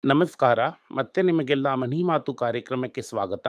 ನಮಸ್ಕಾರ. ಮತ್ತೆ ನಿಮಗೆಲ್ಲ ಮನಿ ಮಾತು ಕಾರ್ಯಕ್ರಮಕ್ಕೆ ಸ್ವಾಗತ.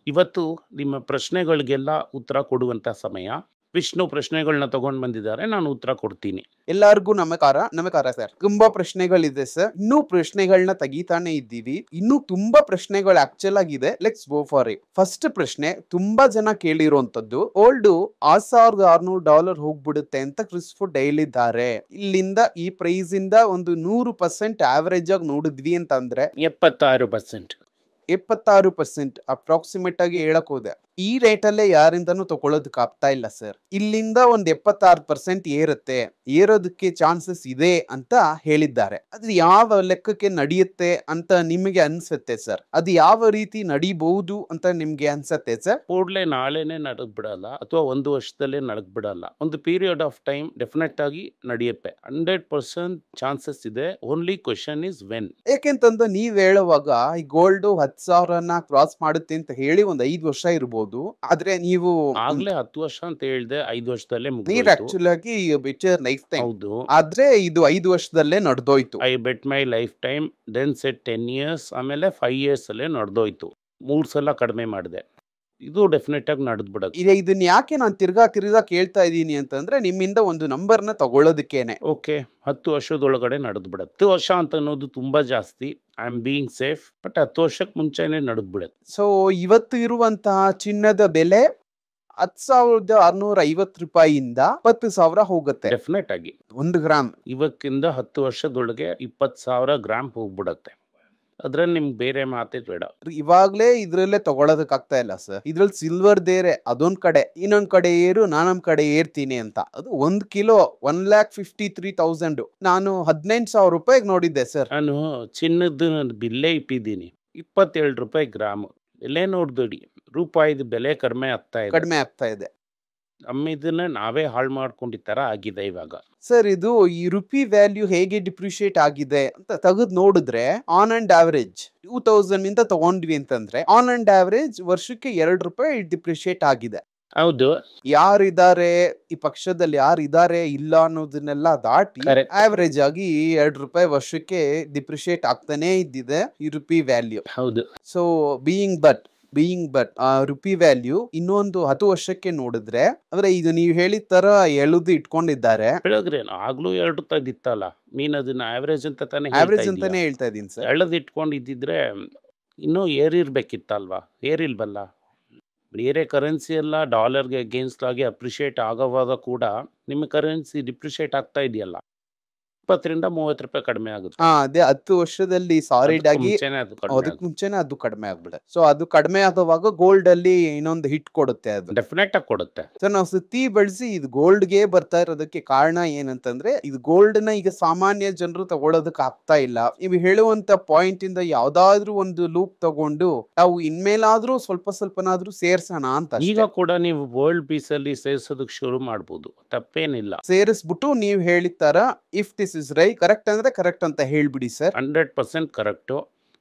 ಇವತ್ತು ನಿಮ್ಮ ಪ್ರಶ್ನೆಗಳಿಗೆಲ್ಲ ಉತ್ತರ ಕೊಡುವಂತ ಸಮಯ. ವಿಷ್ಣು ಪ್ರಶ್ನೆಗಳನ್ನ ತಗೊಂಡು ಬಂದಿದ್ದಾರೆ. ನಾನು ಉತ್ತರ ಕೊಡ್ತೀನಿ. ಎಲ್ಲರಿಗೂ ನಮಸ್ಕಾರ. ನಮಸ್ಕಾರ ಸರ್. ತುಂಬಾ ಪ್ರಶ್ನೆಗಳಿದೆ ಸರ್. ಇನ್ನೂ ಪ್ರಶ್ನೆಗಳನ್ನ ತೆಗಿತಾನೆ ಇದ್ದೀವಿ. ಇನ್ನೂ ತುಂಬಾ ಪ್ರಶ್ನೆಗಳು ಆಕ್ಚುಲ್ ಆಗಿದೆ. Let's go for it. First ಪ್ರಶ್ನೆ ತುಂಬಾ ಜನ ಕೇಳಿರುವಂತದ್ದು, ಗೋಲ್ಡ್ $6,600 ಹೋಗ್ಬಿಡುತ್ತೆ ಅಂತ ಕ್ರಿಸ್ಫುಡ್ ಹೇಳಿದ್ದಾರೆ. ಇಲ್ಲಿಂದ ಈ ಪ್ರೈಸ್ ಇಂದ ಒಂದು 100% ಆವರೇಜ್ ಆಗಿ ನೋಡಿದ್ವಿ ಅಂತಂದ್ರೆ 76%. 76% ಅಪ್ರಾಕ್ಸಿಮೇಟ್ ಆಗಿ ಹೇಳಕ್ ಹೋದೆ. ಈ ರೇಟಲ್ಲೇ ಯಾರಿಂದನೂ ತಗೊಳ್ಳೋದಕ್ಕೆ ಆಗ್ತಾ ಇಲ್ಲ ಸರ್. ಇಲ್ಲಿಂದ ಒಂದು 76% ಏರುತ್ತೆ, ಏರೋದಕ್ಕೆ ಚಾನ್ಸಸ್ ಇದೆ ಅಂತ ಹೇಳಿದ್ದಾರೆ. ಅದು ಯಾವ ಲೆಕ್ಕಕ್ಕೆ ನಡೆಯುತ್ತೆ ಅಂತ ನಿಮಗೆ ಅನ್ಸುತ್ತೆ ಸರ್? ಅದು ಯಾವ ರೀತಿ ನಡಿಬಹುದು ಅಂತ ನಿಮ್ಗೆ ಅನ್ಸತ್ತೆ ಸರ್? ಕೂಡಲೇ ನಾಳೆನೆ ನಡೆದ್ ಬಿಡಲ್ಲ ಅಥವಾ ಒಂದು ವರ್ಷದಲ್ಲೇ ನಡೆದ್ ಬಿಡಲ್ಲ. ಒಂದು ಪೀರಿಯಡ್ ಆಫ್ ಟೈಮ್ ಡೆಫಿನೆಟ್ ಆಗಿ ನಡೆಯುತ್ತೆ. 100% ಚಾನ್ಸಸ್ ಇದೆ. Only question is when. ಯಾಕೆಂತಂದ್ರೆ ನೀವ್ ಹೇಳುವಾಗ ಈ ಗೋಲ್ಡ್ 10,000 ಕ್ರಾಸ್ ಮಾಡುತ್ತೆ ಅಂತ ಹೇಳಿ ಒಂದ್ 5 ವರ್ಷ ಇರ್ಬೋದು. ಆದ್ರೆ ನೀವು ಆಗ್ಲೇ 10 ವರ್ಷ ಅಂತ ಹೇಳ್ದೆ, 5 ವರ್ಷದಲ್ಲೇ ನೀರ್ ಮುಗ್ದೋಯ್ತು. ಆಕ್ಚುಲ್ ಆಗಿ ಬಿಚರ್ ಲೈಫ್ ಟೈಮ್. ಹೌದು. ಆದ್ರೆ ಇದು 5 ವರ್ಷದಲ್ಲೇ ನಡೆದೋಯ್ತು. I bet my life time then set 10 years, ಆಮೇಲೆ 5 ಇಯರ್ಸ್ ಅಲ್ಲೇ ನಡೆದೋಯ್ತು. 3 ಸಲ ಕಡಿಮೆ ಮಾಡಿದೆ. ಇದು ಡೆಫಿನೆಟ್ ಆಗಿ ನಡೆದ್ ಬಿಡತ್ತೆ. ಇದನ್ನ ಯಾಕೆ ನಾನು ತಿರ್ಗಾ ಕೇಳ್ತಾ ಇದ್ದೀನಿ ಅಂತಂದ್ರೆ ನಿಮ್ಮಿಂದ ಒಂದು ನಂಬರ್ನ ತಗೊಳ್ಳೋದಕ್ಕೇನೆ. ಓಕೆ, 10 ವರ್ಷದೊಳಗಡೆ ನಡೆದ್ ಬಿಡತ್ತೆ. 10 ವರ್ಷ ಅಂತ ಅನ್ನೋದು ತುಂಬಾ ಜಾಸ್ತಿ. I am being safe. But 10 ವರ್ಷಕ್ಕೆ ಮುಂಚೆನೆ ನಡೆದ್ ಬಿಡತ್ತೆ. ಸೊ ಇವತ್ತು ಇರುವಂತಹ ಚಿನ್ನದ ಬೆಲೆ $10,650 $20,000 ಹೋಗುತ್ತೆ ಡೆಫಿನೆಟ್ ಆಗಿ 1 ಗ್ರಾಮ್. ಇವಕ್ಕಿಂದ 10 ವರ್ಷದೊಳಗೆ 20,000 ಗ್ರಾಮ್ ಹೋಗ್ಬಿಡತ್ತೆ. ಅದ್ರಲ್ಲಿ ನಿಮ್ಗೆ ಬೇರೆ ಮಾತೇ ಬೇಡ. ಇವಾಗ್ಲೇ ಇದ್ರಲ್ಲೇ ತಗೊಳೋದಕ್ ಆಗ್ತಾ ಇಲ್ಲ ಸರ್. ಇದ್ರಲ್ಲಿ ಸಿಲ್ವರ್ ದೇರೆ ಅದೊಂದ್ ಕಡೆ, ಇನ್ನೊಂದ್ ಕಡೆ ಏರು ನಾನೊಂದ್ ಕಡೆ ಏರ್ತೀನಿ ಅಂತ. ಅದು 1 ಕಿಲೋ 1,53,000. ನಾನು $19,000 ನೋಡಿದ್ದೆ ಸರ್. ನಾನು ಚಿನ್ನದ ಬಿಲ್ಲೇ ಇಟ್ಟಿದ್ದೀನಿ. $27 ಗ್ರಾಮ್. ಎಲ್ಲೇ ನೋಡ್ದಡಿ ರೂಪಾಯಿದು ಬೆಲೆ ಕಡಿಮೆ ಆಗ್ತಾ ಇದೆ. ಇದನ್ನ ನಾವೇ ಹಾಳು ಮಾಡ್ಕೊಂಡಿದ್ ತರ ಆಗಿದೆ ಇವಾಗ. ಸರ್ ಇದು ಈ ರುಪಿ ವ್ಯಾಲ್ಯೂ ಹೇಗೆ ಡಿಪ್ರಿಶಿಯೇಟ್ ಆಗಿದೆ ಅಂತ ತೆಗೆದು ನೋಡಿದ್ರೆ ಆನ್ ಅಂಡ್ ಆವರೇಜ್ 2000 ಇಂದ ತಗೊಂಡ್ವಿ ಅಂತಂದ್ರೆ ಆನ್ ಅಂಡ್ ಆವರೇಜ್ ವರ್ಷಕ್ಕೆ $2 ಡಿಪ್ರಿಶಿಯೇಟ್ ಆಗಿದೆ. ಹೌದು. ಯಾರಿದ್ದಾರೆ ಈ ಪಕ್ಷದಲ್ಲಿ, ಯಾರಿದ್ದಾರೆ ಇಲ್ಲ ಅನ್ನೋದನ್ನೆಲ್ಲ ದಾಟಿ Correct. ಆವರೇಜ್ ಆಗಿ $2 ವರ್ಷಕ್ಕೆ ಡಿಪ್ರಿಶಿಯೇಟ್ ಆಗ್ತಾನೆ ಇದ್ದಿದೆ ಈ ರುಪಿ ವ್ಯಾಲ್ಯೂ. ಹೌದು. So being but rupee value ಇನ್ನೊಂದು 10 ವರ್ಷಕ್ಕೆ ನೋಡಿದ್ರೆ ಅಂದ್ರೆ ಇದು ನೀವು ಹೇಳಿದ ತರ ಎಳುದು ಇಟ್ಕೊಂಡಿದ್ದಾರೆ. ಹೇಳಿದ್ರೆ ಆಗ್ಲೂ $2 ಇತ್ತಲ್ಲ. ನೀನ್ ಅದನ್ನ ಆವರೇಜ್ ಅಂತ ತಾನೇ ಆವರೇಜ್ ಅಂತಾನೆ ಹೇಳ್ತಾ ಇದೀನಿ ಸರ್. ಎಳ್ಳದ್ ಇಟ್ಕೊಂಡಿದ್ದಿದ್ರೆ ಇನ್ನೂ ಏರಿರ್ಬೇಕಿತ್ತಲ್ವಾ? ಏರಿಲ್ವಲ್ಲ. ಬೇರೆ ಕರೆನ್ಸಿ ಎಲ್ಲ ಡಾಲರ್ಗೆ ಅಗೇನ್ಸ್ಟ್ ಆಗಿ ಅಪ್ರಿಷಿಯೇಟ್ ಆಗೋವಾಗ ಕೂಡ ನಿಮ್ಮ ಕರೆನ್ಸಿ ಡಿಪ್ರಿಷಿಯೇಟ್ ಆಗ್ತಾ ಇದೆಯಲ್ಲ. $20-30 ಕಡಿಮೆ ಆಗುತ್ತೆ. ಅದೇ 10 ವರ್ಷದಲ್ಲಿ ಸಾಲಿಡ್ ಆಗಿ ಅದಕ್ಕೆ ಮುಂಚೆನೆ ಅದು ಕಡಿಮೆ ಆಗ್ಬಿಡುತ್ತೆ. ಸೊ ಅದು ಕಡಿಮೆ ಆಗುವಾಗ ಗೋಲ್ಡ್ ಅಲ್ಲಿ ಇನ್ನೊಂದು ಹಿಟ್ ಕೊಡುತ್ತೆ. ಅದು ಡೆಫಿನೆಟ್ ಆಗಿ ಕೊಡುತ್ತೆ. ಸೊ ನಾವು ಸುತ್ತಿ ಬಳಸಿ ಇದು ಗೋಲ್ಡ್ ಗೆ ಬರ್ತಾ ಇರೋದಕ್ಕೆ ಕಾರಣ ಏನಂತಂದ್ರೆ ಇದು ಗೋಲ್ಡ್ ನ ಈಗ ಸಾಮಾನ್ಯ ಜನರು ತಗೊಳ್ಳೋದಕ್ಕೆ ಆಗ್ತಾ ಇಲ್ಲ. ನೀವು ಹೇಳುವಂತ ಪಾಯಿಂಟ್ ಇಂದ ಯಾವ್ದಾದ್ರು ಒಂದು ಲೂಪ್ ತಗೊಂಡು ನಾವು ಇನ್ಮೇಲಾದ್ರೂ ಸ್ವಲ್ಪನಾದ್ರೂ ಸೇರ್ಸೋಣ ಅಂತ. ಈಗ ಕೂಡ ನೀವು ವರ್ಲ್ಡ್ ಪೀಸ್ ಅಲ್ಲಿ ಸೇರ್ಸೋದಕ್ಕೆ ಶುರು ಮಾಡ್ಬೋದು, ತಪ್ಪೇನಿಲ್ಲ. ಸೇರಿಸ್ಬಿಟ್ಟು ನೀವು ಹೇಳಿತಾರ ಇಫ್ ದಿಸ್ ಇಸ್ ಕರೆಕ್ಟ್ ಅಂದ್ರೆ ಕರೆಕ್ಟ್ ಅಂತ ಹೇಳ್ಬಿಡಿ ಸರ್. 100% ಕರೆಕ್ಟು.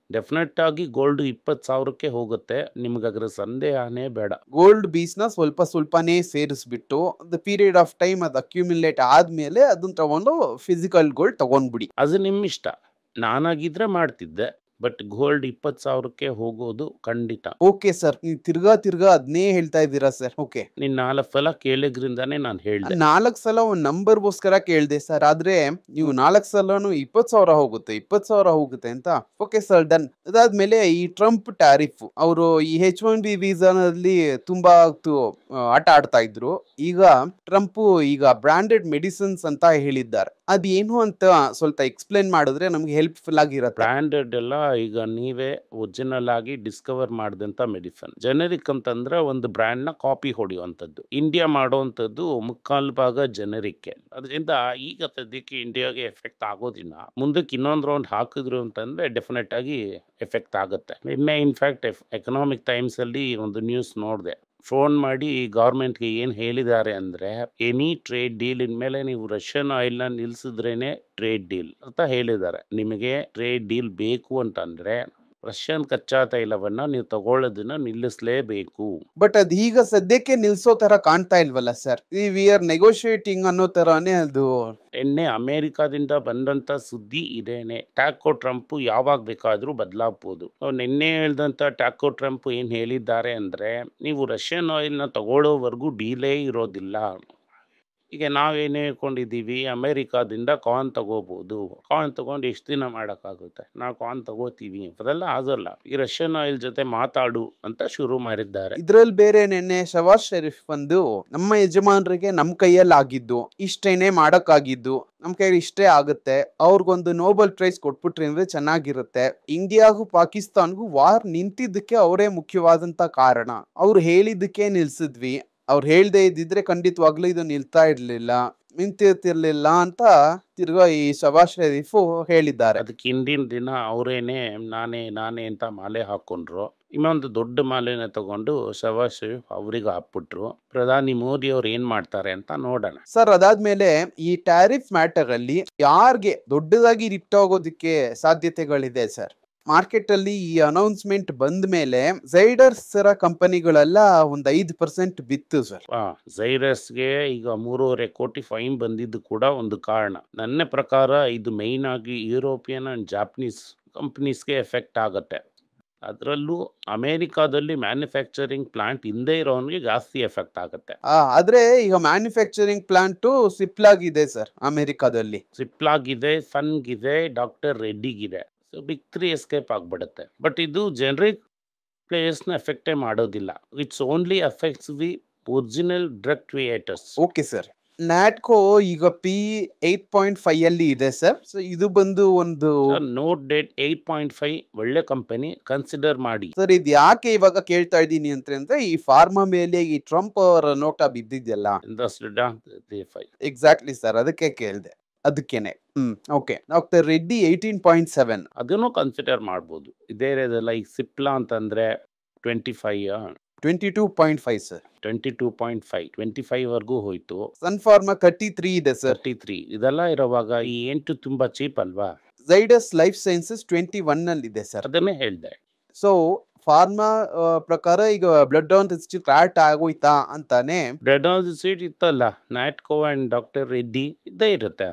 ಡೆಫಿನೆಟ್ ಆಗಿ ಗೋಲ್ಡ್ 20,000ಕ್ಕೆ ಹೋಗುತ್ತೆ. ನಿಮ್ಗೆ ಅದ್ರ ಸಂದೇಹನೇ ಬೇಡ. ಗೋಲ್ಡ್ ಬೀಸ್ ನ ಸ್ವಲ್ಪನೇ ಸೇರಿಸ್ಬಿಟ್ಟು ದ ಪೀರಿಯಡ್ ಆಫ್ ಟೈಮ್ ಅದು ಅಕ್ಯುಮುಲೇಟ್ ಆದ್ಮೇಲೆ ಅದನ್ನ ತಗೊಂಡು ಫಿಸಿಕಲ್ ಗೋಲ್ಡ್ ತಗೊಂಡ್ಬಿಡಿ. ಅದು ನಿಮ್ಮ ಇಷ್ಟ. ನಾನಾಗಿದ್ರೆ ಮಾಡ್ತಿದ್ದೆ. ಬಟ್ ಗೋಲ್ಡ್ 20,000ಕ್ಕೆ ಹೋಗೋದು ಖಂಡಿತ. ಓಕೆ ಸರ್, ನೀವು ತಿರ್ಗಾ ಅದನ್ನೇ ಹೇಳ್ತಾ ಇದ್ದೀರಾ ಸರ್. ಓಕೆ, ನೀನ್ 4 ಸಲ ಕೇಳಿದ್ರಿಂದಾನೇ ನಾನು ಹೇಳ್ದೆ. 4 ಸಲ ಒಂದ್ ನಂಬರ್ಗೋಸ್ಕರ ಕೇಳ್ದೆ ಸರ್. ಆದ್ರೆ ನೀವು 4 ಸಲನು 20,000 ಹೋಗುತ್ತೆ ಅಂತ. Okay sir, done. ಅದಾದ್ಮೇಲೆ ಈ ಟ್ರಂಪ್ ಟ್ಯಾರಿಫ್ ಅವರು ಈ H1B ವೀಸಾನಲ್ಲಿ ತುಂಬಾ ಆಟ ಆಡ್ತಾ ಇದ್ರು. ಈಗ ಟ್ರಂಪ್ ಬ್ರಾಂಡೆಡ್ ಮೆಡಿಸಿನ್ಸ್ ಅಂತ ಹೇಳಿದ್ದಾರೆ. ಅದೇನು ಅಂತ ಸ್ವಲ್ಪ ಎಕ್ಸ್ಪ್ಲೇನ್ ಮಾಡಿದ್ರೆ ನಮ್ಗೆ ಹೆಲ್ಪ್ಫುಲ್ ಆಗಿರುತ್ತೆ. ಬ್ರಾಂಡೆಡ್ ಎಲ್ಲ ಈಗ ನೀವೇ ಒರಿಜಿನಲ್ ಆಗಿ ಡಿಸ್ಕವರ್ ಮಾಡಿದಂತ ಮೆಡಿಸಿನ್. ಜೆನೆರಿಕ್ ಅಂತಂದ್ರೆ ಒಂದು ಬ್ರ್ಯಾಂಡ್ ನ ಕಾಪಿ ಹೊಡೆಯುವಂಥದ್ದು. ಇಂಡಿಯಾ ಮಾಡುವಂಥದ್ದು 3/4 ಭಾಗ ಜೆನೆರಿಕ್. ಅದರಿಂದ ಈಗ ಸದ್ಯಕ್ಕೆ ಇಂಡಿಯಾಗೆ ಎಫೆಕ್ಟ್ ಆಗೋದಿಲ್ಲ. ಮುಂದಕ್ಕೆ ಇನ್ನೊಂದು ರೌಂಡ್ ಹಾಕಿದ್ರು ಅಂತಂದ್ರೆ ಡೆಫಿನೆಟ್ ಆಗಿ ಎಫೆಕ್ಟ್ ಆಗುತ್ತೆ. ನಿನ್ನೆ ಇನ್ಫ್ಯಾಕ್ಟ್ ಎಕನಾಮಿಕ್ ಟೈಮ್ಸ್ ಅಲ್ಲಿ ಒಂದು ನ್ಯೂಸ್ ನೋಡಿದೆ. ಫೋನ್ ಮಾಡಿ ಗೌರ್ಮೆಂಟ್ಗೆ ಏನು ಹೇಳಿದ್ದಾರೆ ಅಂದರೆ, ಎನಿ ಟ್ರೇಡ್ ಡೀಲ್ ಇನ್ಮೇಲೆ ನೀವು ರಷ್ಯನ್ ಆಯಿಲ್ನ ನಿಲ್ಲಿಸಿದ್ರೇನೆ ಟ್ರೇಡ್ ಡೀಲ್ ಅಂತ ಹೇಳಿದ್ದಾರೆ. ನಿಮಗೆ ಟ್ರೇಡ್ ಡೀಲ್ ಬೇಕು ಅಂತಂದರೆ ರಷ್ಯನ್ ಕಚ್ಚಾ ತೈಲವನ್ನ ನೀವು ತಗೊಳ್ಳೋದನ್ನ ನಿಲ್ಲಿಸಲೇಬೇಕು. ಬಟ್ ಅದ್ ಈಗ ಸದ್ಯಕ್ಕೆ ನಿಲ್ಸೋ ತರ ಕಾಣ್ತಾ ಇಲ್ವಲ್ಲ ಸರ್. ವಿ ಆರ್ ನೆಗೋಶಿಯೇಟಿಂಗ್ ಅನ್ನೋ ತರಾನೇ ಅದು. ಎಣ್ಣೆ ಅಮೇರಿಕಾದಿಂದ ಬಂದಂತ ಸುದ್ದಿ ಇದೇನೆ. ಟ್ಯಾಕೋ ಟ್ರಂಪ್ ಯಾವಾಗ ಬೇಕಾದ್ರೂ ಬದಲಾಗ್ಬೋದು. ನಿನ್ನೆ ಹೇಳ್ದಂತ ಟ್ಯಾಕೋ ಟ್ರಂಪ್ ಏನ್ ಹೇಳಿದ್ದಾರೆ ಅಂದ್ರೆ, ನೀವು ರಷ್ಯನ್ ಆಯಿಲ್ನ ತಗೊಳ್ಳೋವರೆಗೂ ಡೀಲೇ ಇರೋದಿಲ್ಲ. ಈಗ ನಾವೇನು ಹೇಳ್ಕೊಂಡಿದ್ದೀವಿ, ಅಮೇರಿಕಾದಿಂದ ಕಾರ್ನ್ ತಗೋಬಹುದು. ಕಾರ್ನ್ ತಗೊಂಡು ಎಷ್ಟು ದಿನ ಮಾಡೋಕ್ಕಾಗುತ್ತೆ? ನಾವು ಕಾರ್ನ್ ತಗೋತೀವಿ, ಅದೆಲ್ಲ ಆಗಲ್ಲ. ಈ ರಷ್ಯನ್ ಆಯಿಲ್ ಜೊತೆ ಮಾತಾಡು ಅಂತ ಶುರು ಮಾಡಿದ್ದಾರೆ. ಇದ್ರಲ್ಲಿ ಬೇರೆ ನಿನ್ನೆ ಶವಾಜ್ ಶರೀಫ್ ಬಂದು, ನಮ್ಮ ಯಜಮಾನರಿಗೆ ನಮ್ ಕೈಯಲ್ಲಿ ಆಗಿದ್ದು ಇಷ್ಟೇನೆ ಮಾಡಕ್ಕಾಗಿದ್ದು, ನಮ್ ಕೈಯಲ್ಲಿ ಇಷ್ಟೇ ಆಗುತ್ತೆ, ಅವ್ರಿಗೊಂದು ನೋಬೆಲ್ ಪ್ರೈಸ್ ಕೊಟ್ಬಿಟ್ರಿ ಅಂದ್ರೆ ಚೆನ್ನಾಗಿರುತ್ತೆ. ಇಂಡಿಯಾಗೂ ಪಾಕಿಸ್ತಾನ್ಗೂ ವಾರ್ ನಿಂತಿದ್ದಕ್ಕೆ ಅವರೇ ಮುಖ್ಯವಾದಂತ ಕಾರಣ. ಅವ್ರು ಹೇಳಿದ್ದಕ್ಕೆ ನಿಲ್ಸಿದ್ವಿ, ಅವ್ರು ಹೇಳ್ದೇ ಇದ್ದಿದ್ರೆ ಖಂಡಿತವಾಗ್ಲೂ ಇದು ನಿಂತಿರ್ತಿರ್ಲಿಲ್ಲ ಅಂತ ತಿರ್ಗಾ ಈ ಶವಾಜ್ ಶರೀಫ್ ಹೇಳಿದ್ದಾರೆ. ಅದಕ್ಕೆ ಹಿಂದಿನ ದಿನ ಅವರೇನೆ ನಾನೇ ಅಂತ ಮಾಲೆ ಹಾಕೊಂಡ್ರು. ಇನ್ನೊಂದು ದೊಡ್ಡ ಮಾಲೆನ ತಗೊಂಡು ಶವಾಜ್ ಶರೀಫ್ ಅವ್ರಿಗೆ ಹಾಕ್ಬಿಟ್ರು. ಪ್ರಧಾನಿ ಮೋದಿ ಅವ್ರು ಏನ್ ಮಾಡ್ತಾರೆ ಅಂತ ನೋಡೋಣ. ಸರ್, ಅದಾದ್ಮೇಲೆ ಈ ಟ್ಯಾರಿಫ್ ಮ್ಯಾಟರ್ ಅಲ್ಲಿ ಯಾರ್ಗೆ ದೊಡ್ಡದಾಗಿ ರಿಫ್ಟ್ ಆಗೋದಕ್ಕೆ ಸಾಧ್ಯತೆಗಳಿದೆ ಸರ್? ಮಾರ್ಕೆಟ್ ಅಲ್ಲಿ ಈ ಅನೌನ್ಸ್ಮೆಂಟ್ ಬಂದ ಮೇಲೆ ಝೈಡಸ್ ತರ ಕಂಪನಿಗಳೆಲ್ಲ ಒಂದ್ 5% ಬಿತ್ತು ಸರ್. ಝೈಡಸ್ಗೆ ಈಗ 3.5 ಕೋಟಿ ಫೈನ್ ಬಂದಿದ್ದು ಕೂಡ ಒಂದು ಕಾರಣ. ನನ್ನ ಪ್ರಕಾರ ಇದು ಮೈನ್ ಆಗಿ ಯುರೋಪಿಯನ್ ಅಂಡ್ ಜಾಪನೀಸ್ ಕಂಪನೀಸ್ಗೆ ಎಫೆಕ್ಟ್ ಆಗುತ್ತೆ. ಅದರಲ್ಲೂ ಅಮೆರಿಕಾದಲ್ಲಿ ಮ್ಯಾನುಫ್ಯಾಕ್ಚರಿಂಗ್ ಪ್ಲಾಂಟ್ ಹಿಂದೆ ಇರೋನಿಗೆ ಜಾಸ್ತಿ ಎಫೆಕ್ಟ್ ಆಗುತ್ತೆ. ಆದ್ರೆ ಈಗ ಮ್ಯಾನುಫ್ಯಾಕ್ಚರಿಂಗ್ ಪ್ಲಾಂಟ್ ಸಿಪ್ಲಾಗಿದೆ ಸರ್ ಅಮೆರಿಕಾದಲ್ಲಿ. ಸಿಪ್ಲಾಗಿದೆ, ಸನ್ಗಿದೆ, ಡಾಕ್ಟರ್ ರೆಡ್ಡಿಗಿದೆ. ಸೊ ಬಿಗ್ 3 ಎಸ್ಕೇಪ್ ಆಗ್ಬಿಡುತ್ತೆ. ಬಟ್ ಇದು ಜನರಿಕ್ ಪ್ಲೇಯರ್ಸ್ನ ಎಫೆಕ್ಟೇ ಮಾಡೋದಿಲ್ಲ. It's only affects the original drug creators. Okay sir. Natco ಈಗ P8.5 ಅಲ್ಲಿ ಇದೆ ಸರ್. ಸೊ ಇದು ಬಂದು ಒಂದು ನೋಟ್ ಡೇಟ್ 8.5 ಒಳ್ಳೆ ಕಂಪನಿ, ಕನ್ಸಿಡರ್ ಮಾಡಿ. ಸರ್, ಇದು ಯಾಕೆ ಇವಾಗ ಕೇಳ್ತಾ ಇದ್ದೀನಿ ಅಂದ್ರೆ ಈ ಫಾರ್ಮಾ ಮೇಲೆ ಈ ಟ್ರಂಪ್ ಅವರ ನೋಟ ಬಿದ್ದಿದ್ಯಲ್ಲ. ಎಕ್ಸಾಕ್ಟ್ಲಿ ಸರ್, ಅದಕ್ಕೆ ಕೇಳಿದೆ. ಅದಕ್ಕೇನೆ. ಓಕೆ. ಡಾಕ್ಟರ್ ರೆಡ್ಡಿ 18.7 ಅದನ್ನು ಕನ್ಸಿಡರ್ ಮಾಡ್ಬೋದು. ಇದೇ ಲೈಕ್ ಸಿಪ್ಲಾ ಅಂತಂದ್ರೆ 22.5 ಸರ್. 22.5 25 ವರ್ಗೂ ಹೋಯ್ತು. ಸನ್ ಫಾರ್ಮಾ 33 ಇದೆ ಸರ್. 33 ಇದೆಲ್ಲ ಇರುವಾಗ ಈ 8 ತುಂಬಾ ಚೀಪ್ ಅಲ್ವಾ? ಝೈಡಸ್ ಲೈಫ್ ಸೈನ್ಸಸ್ 21 ಅಲ್ಲಿ ಇದೆ ಸರ್. ಅದನ್ನೇ ಹೇಳ್ದೆ. ಸೊ ಫಾರ್ಮಾ ಪ್ರಕಾರ ಈಗ ಬ್ಲಡ್ ಆನ್ ರಿಸಿಟ್ ಕ್ರಾಟ್ ಆಗೋಯ್ತಾ ಅಂತಾನೆ. ಬ್ಲಡ್ ಆನ್ ರಿಸಿಟ್ ಇತ್ತಲ್ಲ, ನ್ಯಾಟ್ಕೋ ಅಂಡ್ ಡಾಕ್ಟರ್ ರೆಡ್ಡಿ ಇದ್ದೇ ಇರುತ್ತೆ.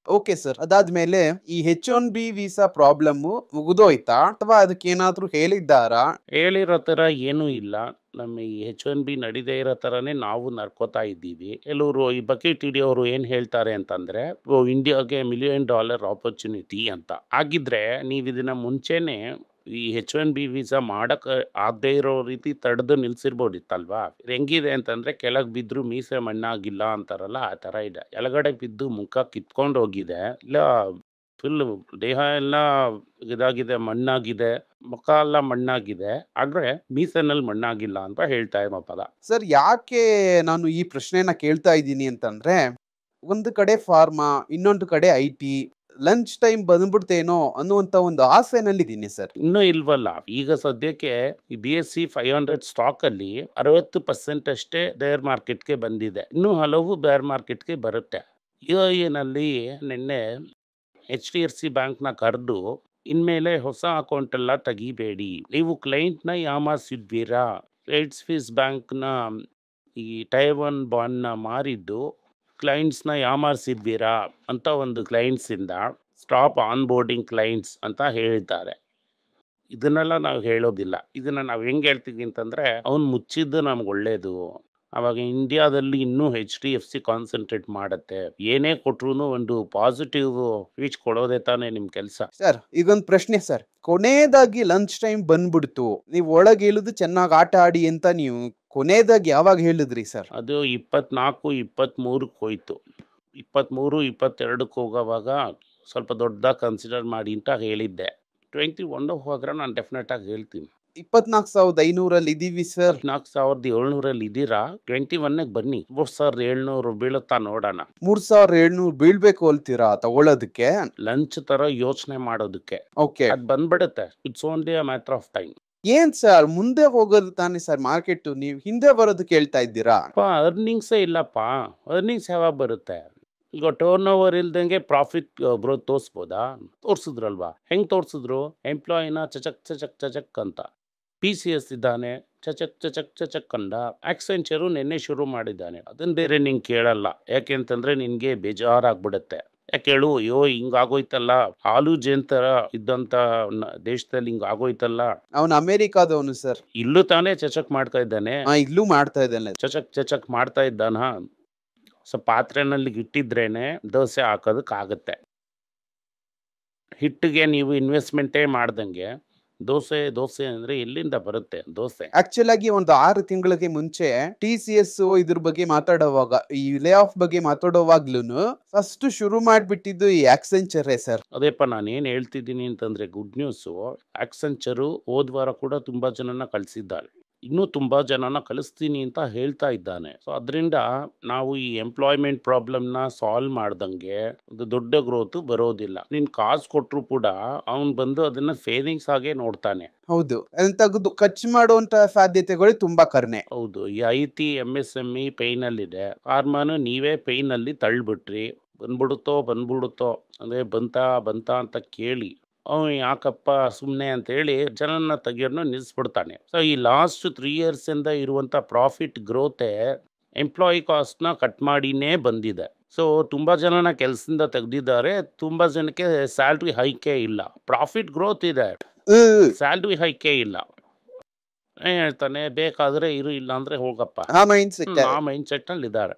Okay sir. ಅದಾದ್ಮೇಲೆ ಈ H1B ವೀಸಾ ಪ್ರಾಬ್ಲಮ್ ಮುಗಿದೋಯ್ತಾ ಅಥವಾ ಅದಕ್ಕೆ ಏನಾದ್ರೂ ಹೇಳಿದ್ದಾರಾ? ಹೇಳಿರೋ ತರ ಏನೂ ಇಲ್ಲ. ನಮ್ಮ ಈ H1B ನಡೀದೇ ಇರೋ ತರನೇ ನಾವು ನಡ್ಕೋತಾ ಇದ್ದೀವಿ. ಕೆಲವರು ಈ ಬಕೆಟ್ ಹಿಡಿಯೋರು ಏನ್ ಹೇಳ್ತಾರೆ ಅಂತಂದ್ರೆ, ಇಂಡಿಯಾಗೆ $1 ಮಿಲಿಯನ್ ಆಪರ್ಚುನಿಟಿ ಅಂತ. ಆಗಿದ್ರೆ ನೀವು ಇದನ್ನ ಮುಂಚೆನೆ ಈ H1B ವೀಸಾ ಮಾಡಕ್ ಆಗದೆ ಇರೋ ರೀತಿ ತಡೆದು ನಿಲ್ಸಿರ್ಬೋದಿತ್ತಲ್ವಾ? ಹೆಂಗಿದೆ ಅಂತಂದ್ರೆ, ಕೆಳಗ್ ಬಿದ್ರು ಮೀಸೆ ಮಣ್ಣಾಗಿಲ್ಲ ಅಂತಾರಲ್ಲ, ಆ ತರ ಇದೆ. ಎಳಗಡೆ ಬಿದ್ದು ಮುಖ ಕಿತ್ಕೊಂಡು ಹೋಗಿದೆ, ಇಲ್ಲ ಫುಲ್ ದೇಹ ಎಲ್ಲ ಇದಾಗಿದೆ, ಮಣ್ಣಾಗಿದೆ, ಮುಖ ಎಲ್ಲ ಮಣ್ಣಾಗಿದೆ, ಆದ್ರೆ ಮೀಸೆನಲ್ಲಿ ಮಣ್ಣಾಗಿಲ್ಲ ಅಂತ ಹೇಳ್ತಾ ಇರೋ ಪದ. ಸರ್, ಯಾಕೆ ನಾನು ಈ ಪ್ರಶ್ನೆನ ಕೇಳ್ತಾ ಇದ್ದೀನಿ ಅಂತಂದ್ರೆ, ಒಂದು ಕಡೆ ಫಾರ್ಮಾ, ಇನ್ನೊಂದು ಕಡೆ IT, ಲಂಚ್ ಟೈಮ್ ಬಂದ್ಬಿಡ್ತೇನೋ ಅನ್ನುವಂತ ಒಂದು ಆಸೆನಲ್ಲಿದ್ದೀನಿ ಸರ್. ಇನ್ನೂ ಇಲ್ವಲ್ಲ. ಈಗ ಸದ್ಯಕ್ಕೆ ಈ BSE 500 ಸ್ಟಾಕ್ ಅಲ್ಲಿ 60% ಅಷ್ಟೇ ಬೇರ್ ಮಾರ್ಕೆಟ್ಗೆ ಬಂದಿದೆ. ಇನ್ನೂ ಹಲವು ಬೇರ್ ಮಾರ್ಕೆಟ್ಗೆ ಬರುತ್ತೆ. ನಲ್ಲಿ ನಿನ್ನೆ HDFC ಬ್ಯಾಂಕ್ನ ಕರೆದು, ಇನ್ಮೇಲೆ ಹೊಸ ಅಕೌಂಟ್ ಎಲ್ಲ ತೆಗಿಬೇಡಿ, ನೀವು ಕ್ಲೈಂಟ್ನ ಯಾಮಾರಿಸಿದ್ವಿರಾ, ಕ್ರೆಡಿಟ್ ಸ್ವಿಸ್ ಬ್ಯಾಂಕ್ನ ಈ ಟೈರ್ 1 ಬಾಂಡ್ನ ಮಾರಿದ್ದು ಕ್ಲೈಂಟ್ಸ್ನ ಯಾಮಾರಿಸಿದ್ವಿರಾ ಅಂತ ಒಂದು ಕ್ಲೈಂಟ್ಸಿಂದ ಸ್ಟಾಪ್ ಆನ್ ಬೋರ್ಡಿಂಗ್ ಕ್ಲೈಂಟ್ಸ್ ಅಂತ ಹೇಳಿದ್ದಾರೆ. ಇದನ್ನೆಲ್ಲ ನಾವು ಹೇಳೋದಿಲ್ಲ. ಇದನ್ನ ನಾವು ಹೆಂಗೆ ಹೇಳ್ತೀವಿ ಅಂತಂದ್ರೆ, ಅವ್ನು ಮುಚ್ಚಿದ್ದು ನಮ್ಗೆ ಒಳ್ಳೇದು. ಅವಾಗ ಇಂಡಿಯಾದಲ್ಲಿ ಇನ್ನೂ HDFC ಕಾನ್ಸಂಟ್ರೇಟ್ ಮಾಡುತ್ತೆ. ಏನೇ ಕೊಟ್ರು ಒಂದು ಪಾಸಿಟಿವ್ ಸ್ಪೀಚ್ ಕೊಡೋದೇ ತಾನೇ ನಿಮ್ ಕೆಲಸ. ಸರ್, ಈಗೊಂದು ಪ್ರಶ್ನೆ ಸರ್. ಕೊನೆಯದಾಗಿ ಲಂಚ್ ಟೈಮ್ ಬಂದ್ಬಿಡ್ತು, ನೀವು ಒಳಗೆ ಇಳಿದು ಚೆನ್ನಾಗಿ ಆಟ ಆಡಿ ಅಂತ ನೀವು ಕೊನೆಯದಾಗಿ ಯಾವಾಗ ಹೇಳಿದ್ರಿ ಸರ್? ಅದು 24, 23 ಹೋಯ್ತು. 23, 22 ಹೋಗೋವಾಗ ಸ್ವಲ್ಪ ದೊಡ್ಡದಾಗಿ ಕನ್ಸಿಡರ್ ಮಾಡಿ ಅಂತ ಹೇಳಿದ್ದೆ. 21 ಹೋದ್ರೆ ನಾನು ಡೆಫಿನೆಟ್ ಆಗಿ ಹೇಳ್ತೀನಿ. 24,500 ಇದೀವಿ ಸರ್. 24,700 ಇದ್ದೀರಾ? 21 ಬನ್ನಿ. 3,700 ಬೀಳುತ್ತಾ ನೋಡೋಣ. 3,700 ಬೀಳ್ಬೇಕು ಅಂತೀರಾ ತಗೊಳ್ಳೋದಕ್ಕೆ? ಲಂಚ್ ತರ ಯೋಚನೆ ಮಾಡೋದಕ್ಕೆ. ಓಕೆ, ಅದ್ ಬಂದ್ಬಿಡುತ್ತೆ. It's only a matter of time. ಏನ್ ಸರ್, ಮುಂದೆ ಹೋಗೋದು ತಾನೇ ಸರ್ ಮಾರ್ಕೆಟ್, ನೀವು ಹಿಂದೆ ಬರೋದಕ್ಕೆ ಹೇಳ್ತಾ ಇದ್ದೀರಾ? ಅರ್ನಿಂಗ್ಸೇ ಇಲ್ಲಪ್ಪ. ಅರ್ನಿಂಗ್ಸ್ ಯಾವಾಗ ಬರುತ್ತೆ? ಈಗ ಟರ್ನ್ ಓವರ್ ಇಲ್ದಂಗೆ ಪ್ರಾಫಿಟ್ ಗ್ರೋತ್ ತೋರಿಸ್ಬೋದಾ? ತೋರಿಸಿದ್ರಲ್ವಾ? ಹೆಂಗೆ ತೋರಿಸಿದ್ರು? ಎಂಪ್ಲಾಯಿನ ಚಚಕ್ ಚಚಕ್ ಚಚಕ್ ಅಂತ. PCS ಇದ್ದಾನೆ, ಚಚಕ್ ಚಚಕ್ ಚಚಕ್ ಅಂದ. ಆಕ್ಸೆಂಚರು ನಿನ್ನೆ ಶುರು ಮಾಡಿದ್ದಾನೆ. ಅದನ್ನ ಬೇರೆ ನಿಂಗೆ ಕೇಳಲ್ಲ. ಯಾಕೆ ಅಂತಂದ್ರೆ ನಿನಗೆ ಬೇಜಾರಾಗ್ಬಿಡುತ್ತೆ. ಯಾಕೆ ಹೇಳು? ಅಯ್ಯೋ ಹಿಂಗಾಗೋಯ್ತಲ್ಲ, ಹಾಲು ಜೇನ್ ಥರ ಇದ್ದಂಥ ದೇಶದಲ್ಲಿ ಹಿಂಗಾಗೋಯ್ತಲ್ಲ. ಅವನು ಅಮೆರಿಕಾದವನು ಸರ್. ಇಲ್ಲೂ ತಾನೇ ಚಚಕ್ ಮಾಡ್ತಾ ಇದ್ದಾನೆ. ಇಲ್ಲೂ ಮಾಡ್ತಾ ಇದ್ದಾನೆ. ಚಚಕ್ ಚಚಕ್ ಮಾಡ್ತಾ ಇದ್ದಾನ. ಸೊ ಪಾತ್ರೆನಲ್ಲಿ ಇಟ್ಟಿದ್ರೇನೆ ದೋಸೆ ಹಾಕೋದಕ್ಕಾಗತ್ತೆ. ಹಿಟ್ಟಿಗೆ ನೀವು ಇನ್ವೆಸ್ಟ್ಮೆಂಟೇ ಮಾಡ್ದಂಗೆ ದೋಸೆ ಅಂದ್ರೆ ಎಲ್ಲಿಂದ ಬರುತ್ತೆ ದೋಸೆ? ಆಕ್ಚುಲ್ ಆಗಿ ಒಂದು 6 ತಿಂಗಳಿಗೆ ಮುಂಚೆ TCS ಇದ್ರ ಬಗ್ಗೆ ಮಾತಾಡುವಾಗ, ಈ ಲೇ ಆಫ್ ಬಗ್ಗೆ ಮಾತಾಡುವಾಗ್ಲೂ ಫಸ್ಟ್ ಶುರು ಮಾಡ್ಬಿಟ್ಟಿದ್ದು ಈ ಆಕ್ಸೆಂಚರೇ ಸರ್. ಅದೇಪ್ಪ ನಾನು ಏನು ಹೇಳ್ತಿದ್ದೀನಿ ಅಂತಂದ್ರೆ ಗುಡ್ ನ್ಯೂಸು. ಆಕ್ಸೆಂಚರು ಹೋದ ವಾರ ಕೂಡ ತುಂಬಾ ಜನನ ಕಳಿಸಿದ್ದಾರೆ. ಇನ್ನೂ ತುಂಬಾ ಜನನ ಕಳಿಸ್ತೀನಿ ಅಂತ ಹೇಳ್ತಾ ಇದ್ದಾನೆ. ಸೊ ಅದರಿಂದ ನಾವು ಈ ಎಂಪ್ಲಾಯ್ಮೆಂಟ್ ಪ್ರಾಬ್ಲಮ್ನ ಸಾಲ್ವ್ ಮಾಡ್ದಂಗೆ ಒಂದು ದೊಡ್ಡ ಗ್ರೋತ್ ಬರೋದಿಲ್ಲ. ನೀನ್ ಕಾಸು ಕೊಟ್ಟರು ಕೂಡ ಅವನು ಬಂದು ಅದನ್ನ ಸೇವಿಂಗ್ಸ್ ಆಗೇ ನೋಡ್ತಾನೆ. ಹೌದು, ಅದನ್ನ ತೆಗೆದು ಖರ್ಚು ಮಾಡುವಂತ ಸಾಧ್ಯತೆಗಳು ತುಂಬಾ ಕಡಿಮೆ. ಹೌದು, ಈ IT MSME ಪೈನಲ್ಲಿದೆ. ಫಾರ್ಮನು ನೀವೇ ಪೈನಲ್ಲಿ ತಳ್ಳಿಬಿಟ್ರಿ. ಬಂದ್ಬಿಡುತ್ತೋ ಅಂದ್ರೆ ಬಂತ ಅಂತ ಕೇಳಿ ಅವನು ಯಾಕಪ್ಪ ಸುಮ್ಮನೆ ಅಂತೇಳಿ ಜನನ ತೆಗಿಯೋನು ನಿಲ್ಲಿಸ್ಬಿಡ್ತಾನೆ. ಸೊ ಈ ಲಾಸ್ಟ್ 3 years ಇಂದ ಇರುವಂಥ ಪ್ರಾಫಿಟ್ ಗ್ರೋತೆ ಎಂಪ್ಲಾಯಿ ಕಾಸ್ಟ್ನ ಕಟ್ ಮಾಡಿನೇ ಬಂದಿದೆ. ಸೊ ತುಂಬ ಜನನ ಕೆಲಸದಿಂದ ತೆಗೆದಿದ್ದಾರೆ. ತುಂಬ ಜನಕ್ಕೆ ಸ್ಯಾಲ್ರಿ ಹೈಕೇ ಇಲ್ಲ. ಪ್ರಾಫಿಟ್ ಗ್ರೋತ್ ಇದೆ, ಸ್ಯಾಲ್ರಿ ಹೈಕೇ ಇಲ್ಲ. ಏನ್ ಹೇಳ್ತಾನೆ? ಬೇಕಾದ್ರೆ ಇರು, ಇಲ್ಲ ಅಂದ್ರೆ ಹೋಗಪ್ಪ. ಆ ಮೈಂಡ್ ಸೆಟ್ ಆ ಮೈಂಡ್ ಸೆಟ್ನಲ್ಲಿ ಇದ್ದಾರೆ.